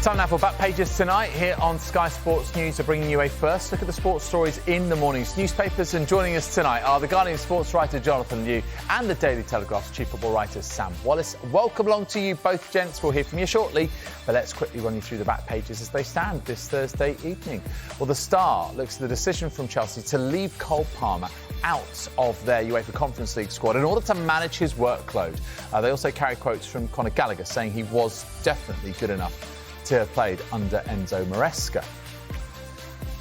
Time now for Back Pages tonight here on Sky Sports News. Are bringing you a first look at the sports stories in the morning's newspapers. And joining us tonight are the Guardian sports writer Jonathan Liu and the Daily Telegraph's chief football writer Sam Wallace. Welcome along to you both, gents. We'll hear from you shortly, but let's quickly run you through the back pages as they stand this Thursday evening. Well, the Star looks at the decision from Chelsea to leave Cole Palmer out of their UEFA Conference League squad in order to manage his workload. They also carry quotes from Conor Gallagher saying he was definitely good enough to have played under Enzo Maresca.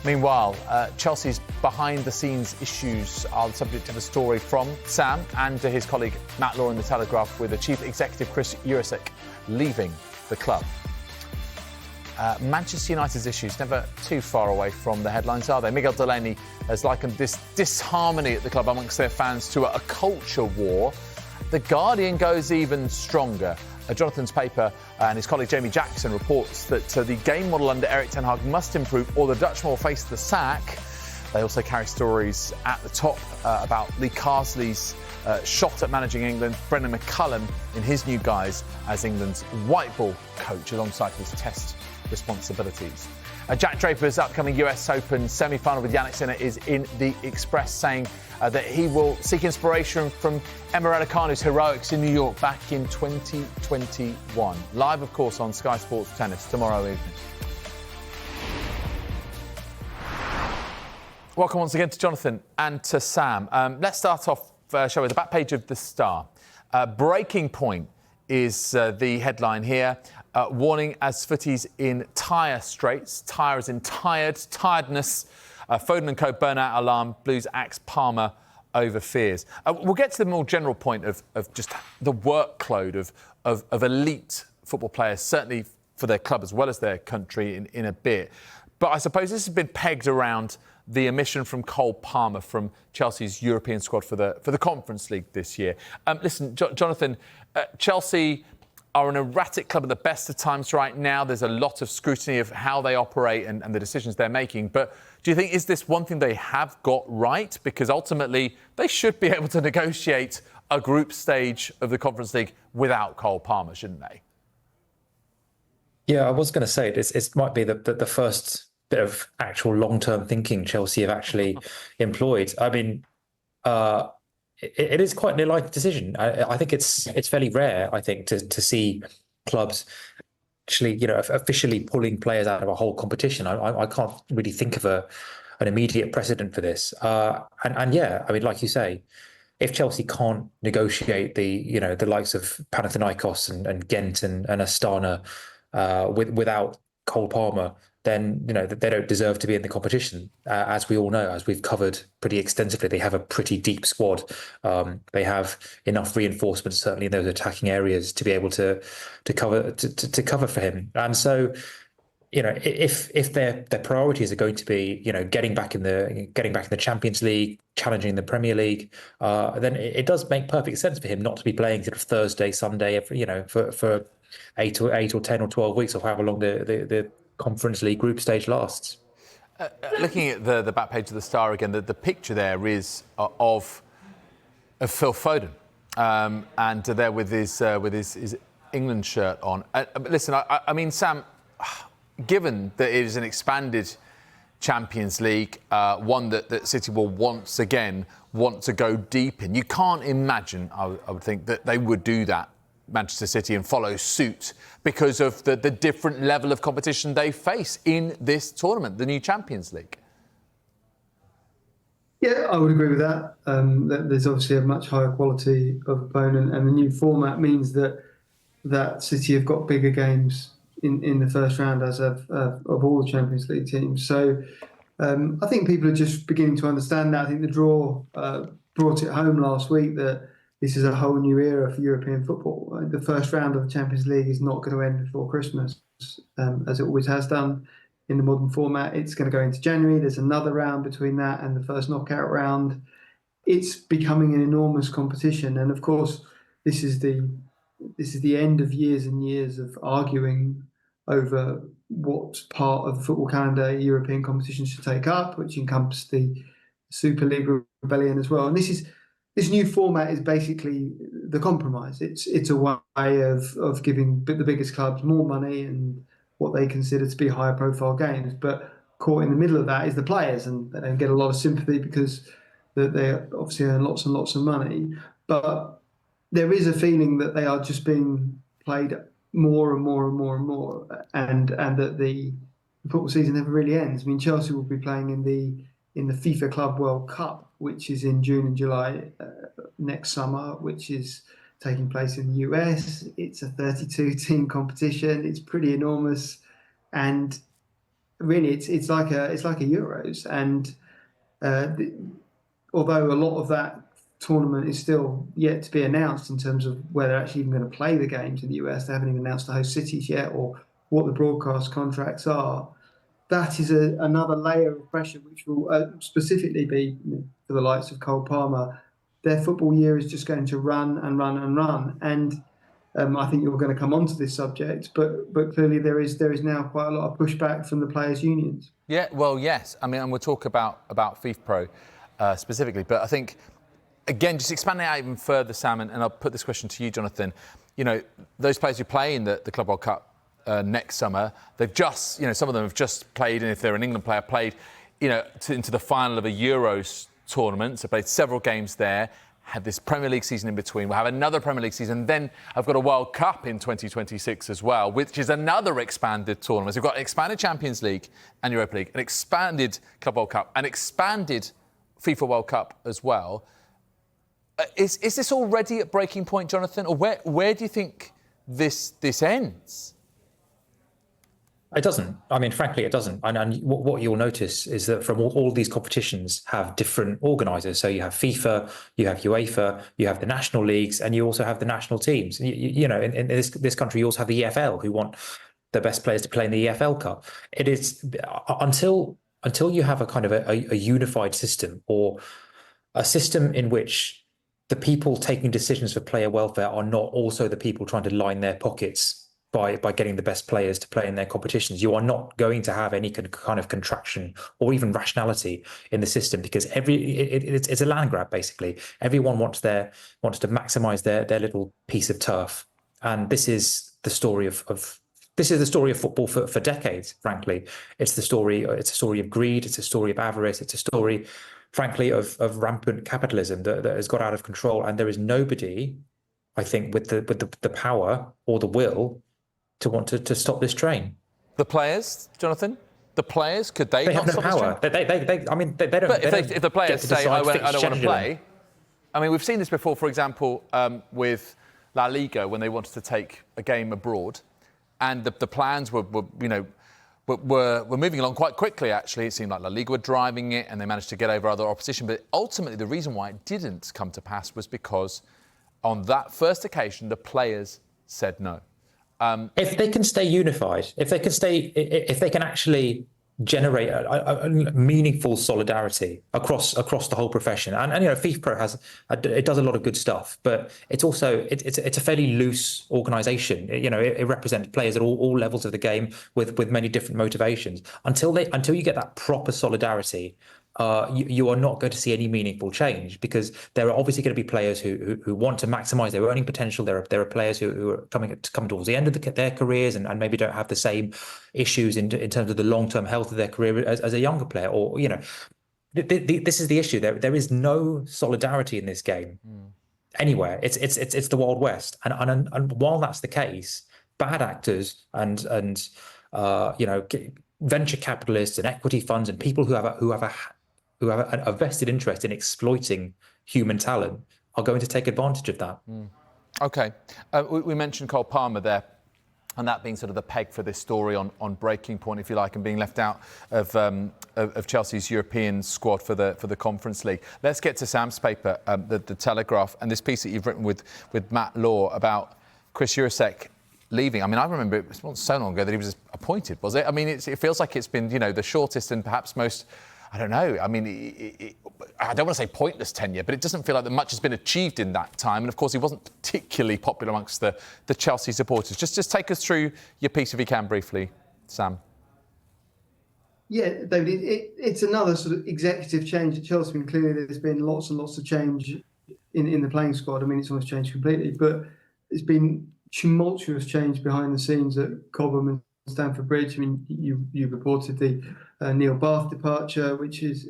Meanwhile, Chelsea's behind-the-scenes issues are the subject of a story from Sam and his colleague Matt Law in The Telegraph, with the chief executive Chris Jurisic leaving the club. Manchester United's issues never too far away from the headlines, are they? Miguel Delaney has likened this disharmony at the club amongst their fans to a culture war. The Guardian goes even stronger. Jonathan's paper and his colleague Jamie Jackson reports that the game model under Erik ten Hag must improve or the Dutchman will face the sack. They also carry stories at the top about Lee Carsley's shot at managing England, Brendan McCullum in his new guise as England's white ball coach alongside his test responsibilities. Jack Draper's upcoming US Open semi-final with Jannik Sinner is in the Express, saying that he will seek inspiration from Emma Raducanu's heroics in New York back in 2021. Live, of course, on Sky Sports Tennis tomorrow evening. Welcome once again to Jonathan and to Sam. Let's start off, shall we, the back page of The Star. Breaking point is the headline here. Warning as footy's in tyre straits. Tyre as in tiredness. Foden and co burnout alarm. Blues axe Palmer over fears. We'll get to the more general point of just the workload of elite football players, certainly for their club as well as their country in a bit. But I suppose this has been pegged around the omission from Cole Palmer from Chelsea's European squad for the Conference League this year. Listen, Jonathan, Chelsea are an erratic club at the best of times right now. There's a lot of scrutiny of how they operate and the decisions they're making. But do you think, is this one thing they have got right? Because ultimately, they should be able to negotiate a group stage of the Conference League without Cole Palmer, shouldn't they? Yeah, I was going to say, it might be the first bit of actual long-term thinking Chelsea have actually employed. I mean, it is quite an enlightened decision. I think it's fairly rare, I think, to see clubs actually, officially pulling players out of a whole competition. I can't really think of an immediate precedent for this. And yeah, I mean, like you say, if Chelsea can't negotiate the likes of Panathinaikos and Ghent and Astana without Cole Palmer, then they don't deserve to be in the competition. As we all know, as we've covered pretty extensively, they have a pretty deep squad. They have enough reinforcements, certainly in those attacking areas, to be able to cover for him. And so, if their priorities are going to be getting back in the Champions League, challenging the Premier League, then it does make perfect sense for him not to be playing sort of Thursday, Sunday, for 8 or 10 or 12 weeks, or however long the Conference League group stage lasts. Looking at the back page of The Star again, the picture there is of Phil Foden, and there with his England shirt on. Listen, I mean, Sam, given that it is an expanded Champions League, one that City will once again want to go deep in, you can't imagine, I would think, that they would do that, Manchester City, and follow suit because of the different level of competition they face in this tournament, the new Champions League. Yeah, I would agree with that. There's obviously a much higher quality of opponent, and the new format means that City have got bigger games in the first round as of all the Champions League teams. So I think people are just beginning to understand that. I think the draw brought it home last week that this is a whole new era for European football. The first round of the Champions League is not going to end before Christmas, as it always has done in the modern format. It's going to go into January. There's another round between that and the first knockout round. It's becoming an enormous competition. And of course, this is the end of years and years of arguing over what part of the football calendar European competition should take up, which encompassed the Super League rebellion as well. And this new format is basically the compromise. It's a way of giving the biggest clubs more money and what they consider to be higher profile games. But caught in the middle of that is the players, and they don't get a lot of sympathy because they obviously earn lots and lots of money. But there is a feeling that they are just being played more and more and more and more, and that the football season never really ends. I mean, Chelsea will be playing in the FIFA Club World Cup, which is in June and July next summer, which is taking place in the US. It's a 32-team competition. It's pretty enormous, and really, it's like a Euros. And although a lot of that tournament is still yet to be announced in terms of where they're actually even going to play the games in the US, they haven't even announced the host cities yet or what the broadcast contracts are. That is another layer of pressure, which will specifically be for the likes of Cole Palmer. Their football year is just going to run and run and run. And I think you're going to come on to this subject, but clearly there is now quite a lot of pushback from the players' unions. Yeah, well, yes. I mean, and we'll talk about FIFA Pro specifically, but I think, again, just expanding out even further, Sam, and I'll put this question to you, Jonathan. You know, those players who play in the Club World Cup next summer, they've just, some of them have just played, and if they're an England player, played, into the final of a Euros tournament, so played several games there, had this Premier League season in between. We'll have another Premier League season. Then I've got a World Cup in 2026 as well, which is another expanded tournament. So we've got an expanded Champions League and Europa League, an expanded Club World Cup, an expanded FIFA World Cup as well. Is this already at breaking point, Jonathan? Or where do you think this ends? It doesn't. I mean, frankly, it doesn't. And what you'll notice is that from all these competitions have different organisers. So you have FIFA, you have UEFA, you have the national leagues, and you also have the national teams. In this country, you also have the EFL, who want the best players to play in the EFL Cup. It is until you have a kind of a unified system, or a system in which the people taking decisions for player welfare are not also the people trying to line their pockets by getting the best players to play in their competitions. You are not going to have any kind of contraction or even rationality in the system, because it's a land grab, basically. Everyone wants to maximize their little piece of turf, and this is the story of football for decades. Frankly, it's a story of greed. It's a story of avarice. It's a story, frankly, of rampant capitalism that has got out of control, and there is nobody, I think, with the power or the will to want to stop this train. The players, Jonathan? The players, could they not have no stop power. This train? They don't. But if the players say, I don't want to play, I mean, we've seen this before, for example, with La Liga, when they wanted to take a game abroad, and the plans were moving along quite quickly, actually. It seemed like La Liga were driving it, and they managed to get over other opposition. But ultimately, the reason why it didn't come to pass was because on that first occasion, the players said no. If they can stay unified, if they can actually generate a meaningful solidarity across the whole profession, and FIFA Pro it does a lot of good stuff, but it's also it's a fairly loose organisation. It represents players at all levels of the game with many different motivations. Until you get that proper solidarity, you are not going to see any meaningful change, because there are obviously going to be players who want to maximise their earning potential. There are players who are coming towards the end of their careers and maybe don't have the same issues in terms of the long-term health of their career as a younger player. Or this is the issue. There is no solidarity in this game anywhere. It's the Wild West, and while that's the case, bad actors and venture capitalists and equity funds and people who have a vested interest in exploiting human talent are going to take advantage of that. OK. We mentioned Cole Palmer there, and that being sort of the peg for this story on breaking point, if you like, and being left out of Chelsea's European squad for the Conference League. Let's get to Sam's paper, the Telegraph, and this piece that you've written with Matt Law about Chris Jurasek leaving. I mean, I remember it wasn't so long ago that he was appointed, was it? I mean, it feels like it's been, the shortest and perhaps most, I don't know. I mean, I don't want to say pointless tenure, but it doesn't feel like that much has been achieved in that time. And of course, he wasn't particularly popular amongst the Chelsea supporters. Just take us through your piece if you can briefly, Sam. Yeah, David, it's another sort of executive change at Chelsea. I mean, clearly there's been lots and lots of change in the playing squad. I mean, it's almost changed completely, but it's been tumultuous change behind the scenes at Cobham and Stamford Bridge. I mean, you reported the Neil Bath departure, which is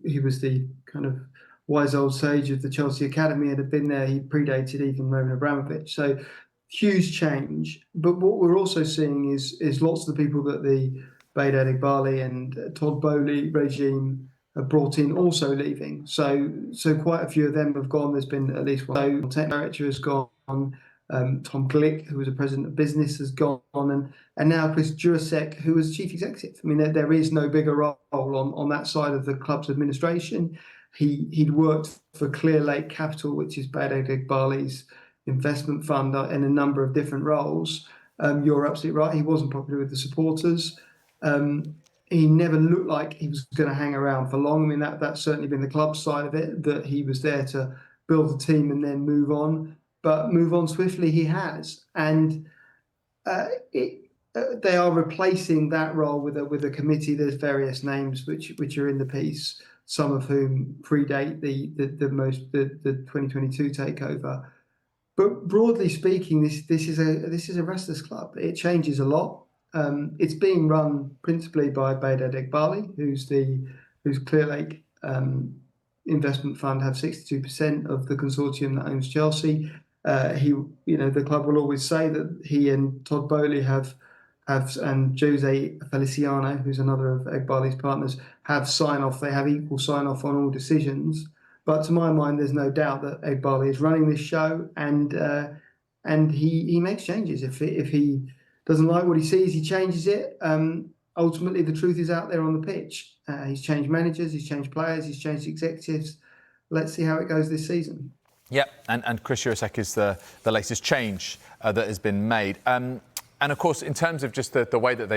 he was the kind of wise old sage of the Chelsea Academy and had been there. He predated even Roman Abramovich. So huge change. But what we're also seeing is lots of the people that the Behdad Eghbali and Todd Bowley regime have brought in also leaving. So quite a few of them have gone. There's been at least one. So tech director has gone. Tom Glick, who was a president of business, has gone, and now Chris Jurasek, who was chief executive. I mean, there is no bigger role on that side of the club's administration. He'd worked for Clear Lake Capital, which is Behdad Eghbali's investment fund, in a number of different roles. You're absolutely right. He wasn't popular with the supporters. He never looked like he was going to hang around for long. I mean, that's certainly been the club's side of it, that he was there to build a team and then move on. But move on swiftly he has. And they are replacing that role with a committee. There's various names which are in the piece, some of whom predate the 2022 takeover. But broadly speaking, this is a restless club. It changes a lot. It's being run principally by Behdad Eghbali, who's Clear Lake investment fund have 62% of the consortium that owns Chelsea. The club will always say that he and Todd Bowley and Jose Feliciano, who's another of Eghbali's partners, have sign off. They have equal sign off on all decisions. But to my mind, there's no doubt that Eghbali is running this show, and he makes changes. If he doesn't like what he sees, he changes it. Ultimately, the truth is out there on the pitch. He's changed managers, he's changed players, he's changed executives. Let's see how it goes this season. Yep, and Chris Jurasek is the latest change that has been made. And of course, in terms of just the way that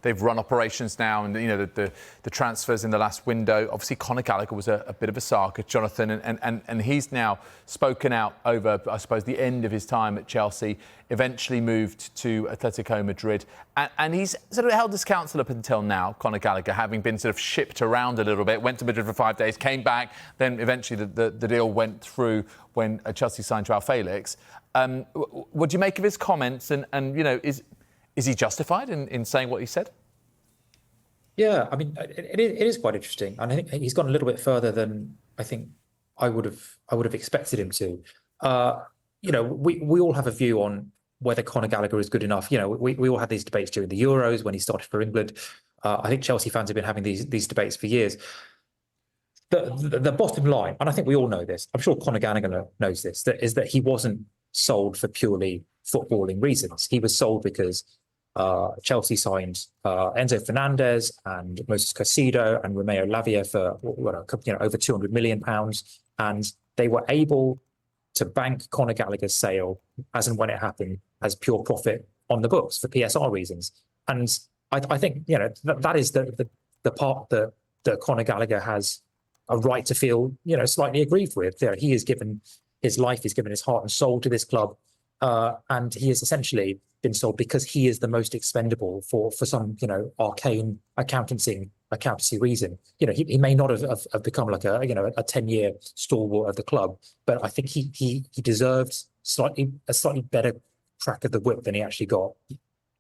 they've run operations now, and the transfers in the last window, obviously Conor Gallagher was a bit of a saga, Jonathan, and he's now spoken out over, I suppose, the end of his time at Chelsea. Eventually moved to Atletico Madrid, and he's sort of held his counsel up until now. Conor Gallagher, having been sort of shipped around a little bit, went to Madrid for 5 days, came back, then eventually the deal went through when Chelsea signed Joao Felix. What do you make of his comments? And is he justified in saying what he said? Yeah, I mean, it is quite interesting, and I think he's gone a little bit further than I think I would have expected him to. We all have a view on whether Conor Gallagher is good enough. We all had these debates during the Euros when he started for England. I think Chelsea fans have been having these debates for years. The bottom line, and I think we all know this, I'm sure Conor Gallagher knows this, is that he wasn't sold for purely footballing reasons. He was sold because Chelsea signed Enzo Fernandez and Moses Caicedo and Romeo Lavia for over £200 million, and they were able to bank Conor Gallagher's sale as and when it happened as pure profit on the books for PSR reasons. And I think that is the part that Conor Gallagher has a right to feel slightly aggrieved with. He has given his life, he's given his heart and soul to this club, and he has essentially been sold because he is the most expendable for some arcane accountancy reason. He may not have become like a 10-year stalwart of the club, but I think he deserved a slightly better crack of the whip than he actually got.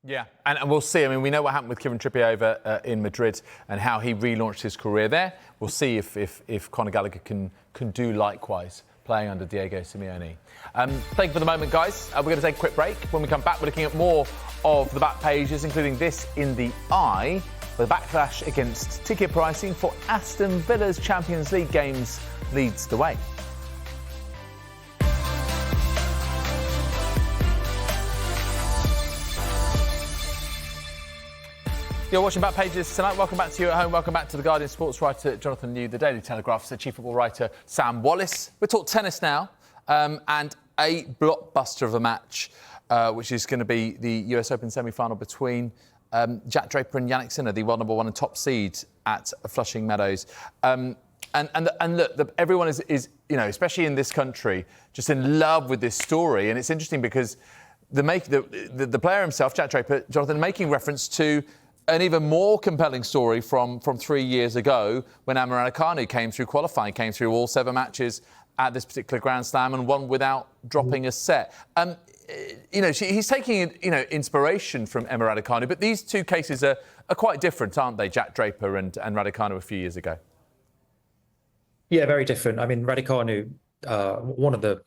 Yeah, and we'll see. I mean, we know what happened with Kieran Trippier over in Madrid and how he relaunched his career there. We'll see if Conor Gallagher can do likewise, playing under Diego Simeone. Thank you for the moment, guys. We're going to take a quick break. When we come back, we're looking at more of the back pages, including this in the Eye, the backlash against ticket pricing for Aston Villa's Champions League games leads the way. You're watching Back Pages tonight. Welcome back to you at home. Welcome back to The Guardian sports writer Jonathan New, the Daily Telegraph's chief football writer Sam Wallace. We're talking tennis now, and a blockbuster of a match, which is going to be the US Open semi-final between Jack Draper and Jannik Sinner, the world number one and top seed at Flushing Meadows. And look, everyone is especially in this country, just in love with this story. And it's interesting because the player himself, Jack Draper, Jonathan, making reference to an even more compelling story from 3 years ago when Amir Raducanu came through all 7 matches at this particular Grand Slam and won without dropping a set. he's taking, inspiration from Emma Raducanu, but these two cases are quite different, aren't they? Jack Draper and Raducanu a few years ago. Yeah, very different. I mean, Raducanu, one of the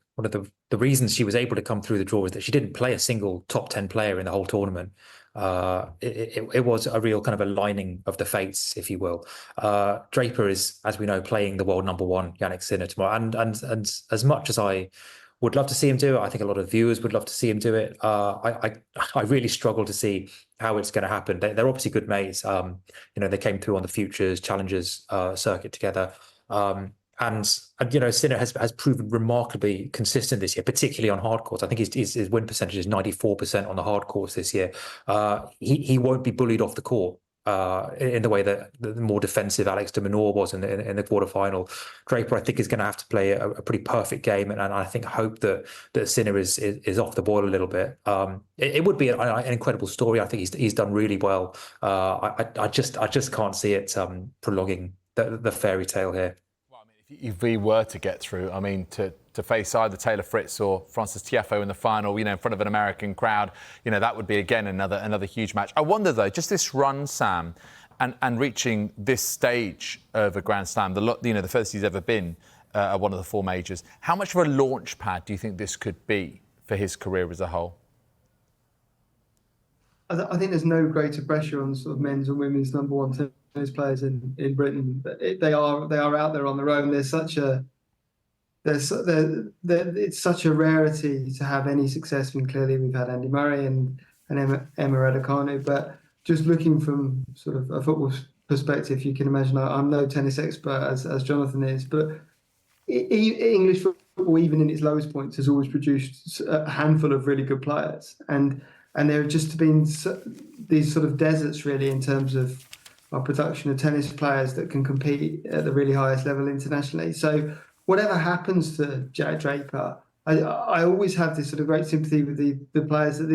reasons she was able to come through the draw is that she didn't play a single top 10 player in the whole tournament. It was a real kind of aligning of the fates, if you will. Draper is, as we know, playing the world number one, Yannick Sinner, tomorrow. And as much as I would love to see him do it, I think a lot of viewers would love to see him do it. I really struggle to see how it's going to happen. They're obviously good mates. They came through on the Futures Challengers circuit together. And Sinner has proven remarkably consistent this year, particularly on hard courts. I think his win percentage is 94% on the hard courts this year. He won't be bullied off the court in the way that the more defensive Alex de Minaur was in the quarterfinal. Draper, I think, is going to have to play a pretty perfect game, and I think hope that Sinner is off the boil a little bit. It would be an incredible story. I think he's done really well. I just can't see it prolonging the fairy tale here. If we were to get through, to face either Taylor Fritz or Frances Tiafoe in the final, in front of an American crowd, that would be, again, another huge match. I wonder, though, just this run, Sam, and reaching this stage of a Grand Slam, the furthest he's ever been at one of the four majors, how much of a launch pad do you think this could be for his career as a whole? I think there's no greater pressure on sort of men's and women's number one tennis players in Britain. They are out there on their own. It's such a rarity to have any success. And clearly, we've had Andy Murray and Emma Raducanu. But just looking from sort of a football perspective, you can imagine I'm no tennis expert as Jonathan is, but English football, even in its lowest points, has always produced a handful of really good players, and there have just been these sort of deserts, really, in terms of our production of tennis players that can compete at the really highest level internationally. So whatever happens to Jack Draper, I always have this sort of great sympathy with the players that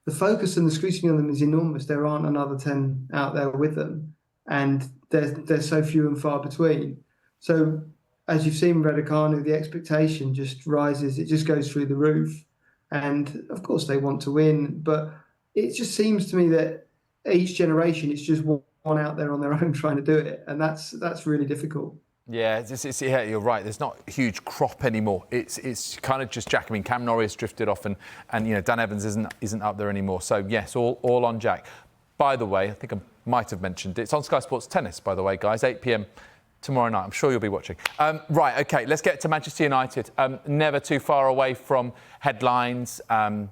the focus and the scrutiny on them is enormous. There aren't another 10 out there with them, and they're so few and far between. So as you've seen with Raducanu, the expectation just rises. It just goes through the roof. And of course they want to win, but it just seems to me that each generation it's just one out there on their own trying to do it, and that's really difficult. Yeah, yeah, you're right. There's not a huge crop anymore. It's kind of just Jack. Cam Norrie drifted off, and Dan Evans isn't up there anymore. So yes, all on Jack. By the way, I think I might have mentioned it's on Sky Sports Tennis. By the way, guys, 8 p.m. tomorrow night. I'm sure you'll be watching. Right, OK, let's get to Manchester United. Never too far away from headlines and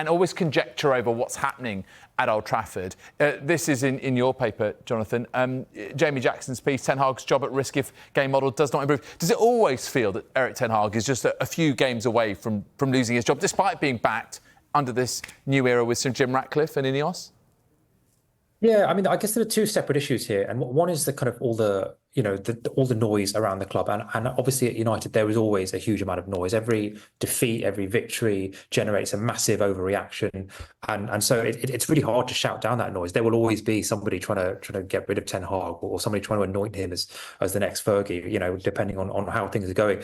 always conjecture over what's happening at Old Trafford. This is in your paper, Jonathan. Jamie Jackson's piece, Ten Hag's job at risk if game model does not improve. Does it always feel that Erik Ten Hag is just a few games away from losing his job, despite being backed under this new era with Sir Jim Ratcliffe and Ineos? Yeah, I guess there are two separate issues here, and one is the kind of all the noise around the club, and obviously at United there is always a huge amount of noise. Every defeat, every victory generates a massive overreaction, and so it's really hard to shout down that noise. There will always be somebody trying to get rid of Ten Hag, or somebody trying to anoint him as the next Fergie, depending on how things are going.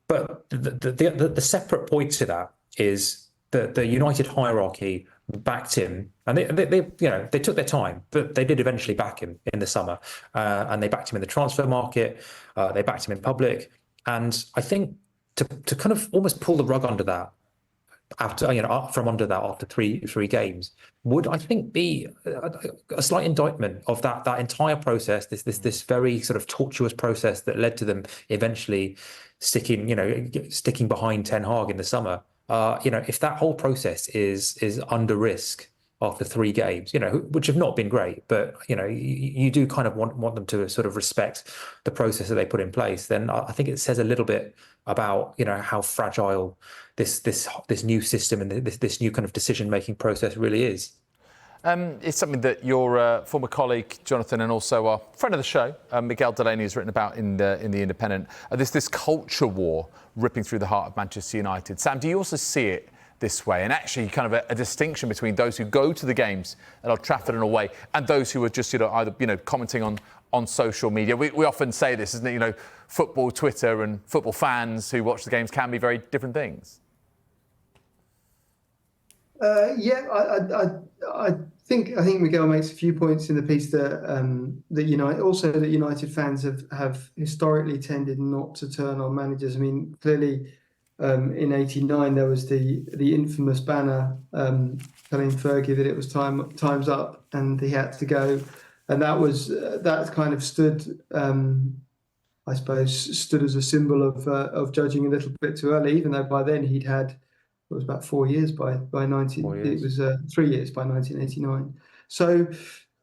But the separate point to that is that the United hierarchy backed him, and they took their time, but they did eventually back him in the summer, and they backed him in the transfer market. They backed him in public, and I think to kind of almost pull the rug under that after three games would, I think, be a slight indictment of that entire process. This very sort of tortuous process that led to them eventually sticking behind Ten Hag in the summer. If that whole process is under risk after 3 games, which have not been great, but you do kind of want them to sort of respect the process that they put in place, then I think it says a little bit about how fragile this new system and this new kind of decision-making process really is. It's something that your former colleague Jonathan, and also our friend of the show, Miguel Delaney, has written about in the Independent. This culture war ripping through the heart of Manchester United. Sam, do you also see it this way? And actually, kind of a distinction between those who go to the games at Old Trafford and away, and those who are just either commenting on social media. We often say this, isn't it? Football Twitter and football fans who watch the games can be very different things. I think Miguel makes a few points in the piece that that United fans have historically tended not to turn on managers. I mean, clearly, in '89 there was the infamous banner telling Fergie that it was time's up and he had to go, and that kind of stood. I suppose stood as a symbol of judging a little bit too early, even though by then he'd had. It was about 4 years by 19. 4 years. It was 3 years by 1989. So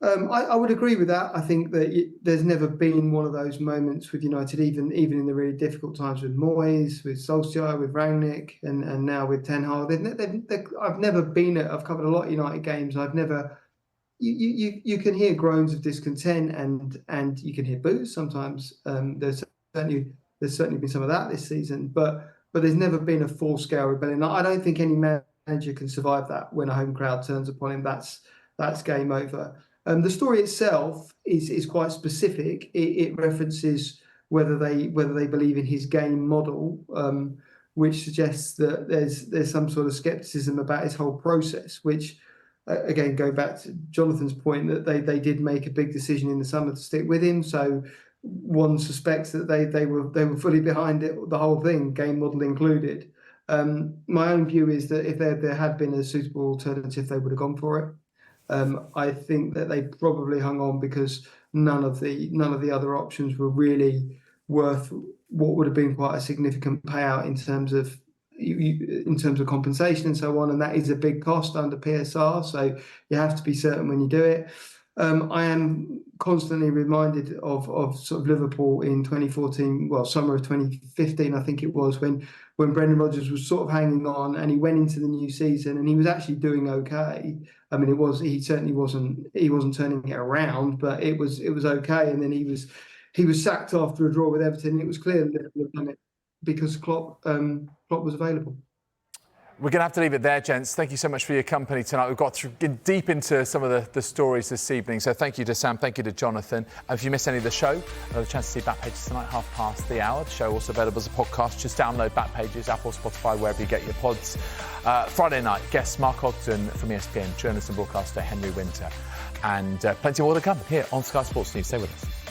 I would agree with that. I think that there's never been one of those moments with United, even in the really difficult times with Moyes, with Solskjaer, with Rangnick, and now with Ten Hag. I've never been at. I've covered a lot of United games. I've never. You can hear groans of discontent and you can hear boos sometimes. There's certainly been some of that this season, but there's never been a full-scale rebellion. I don't think any manager can survive that when a home crowd turns upon him. That's game over. The story itself is quite specific. It references whether they believe in his game model, which suggests that there's some sort of skepticism about his whole process, which again go back to Jonathan's point that they did make a big decision in the summer to stick with him. So one suspects that they were fully behind it, the whole thing, game model included. My own view is that if there had been a suitable alternative, they would have gone for it. I think that they probably hung on because none of the other options were really worth what would have been quite a significant payout in terms of compensation and so on, and that is a big cost under PSR. So you have to be certain when you do it. I am constantly reminded of sort of Liverpool in 2014, well, summer of 2015, I think it was, when Brendan Rodgers was sort of hanging on and he went into the new season and he was actually doing okay. I mean, he certainly wasn't turning it around, but it was okay. And then he was sacked after a draw with Everton. It was clear that Liverpool had done it because Klopp was available. We're going to have to leave it there, gents. Thank you so much for your company tonight. We've got deep into some of the stories this evening. So thank you to Sam, thank you to Jonathan. And if you missed any of the show, another chance to see Backpages tonight, 1:30. The show also available as a podcast. Just download Backpages, Apple, Spotify, wherever you get your pods. Friday night, guests Mark Ogden from ESPN, journalist and broadcaster Henry Winter. And plenty more to come here on Sky Sports News. Stay with us.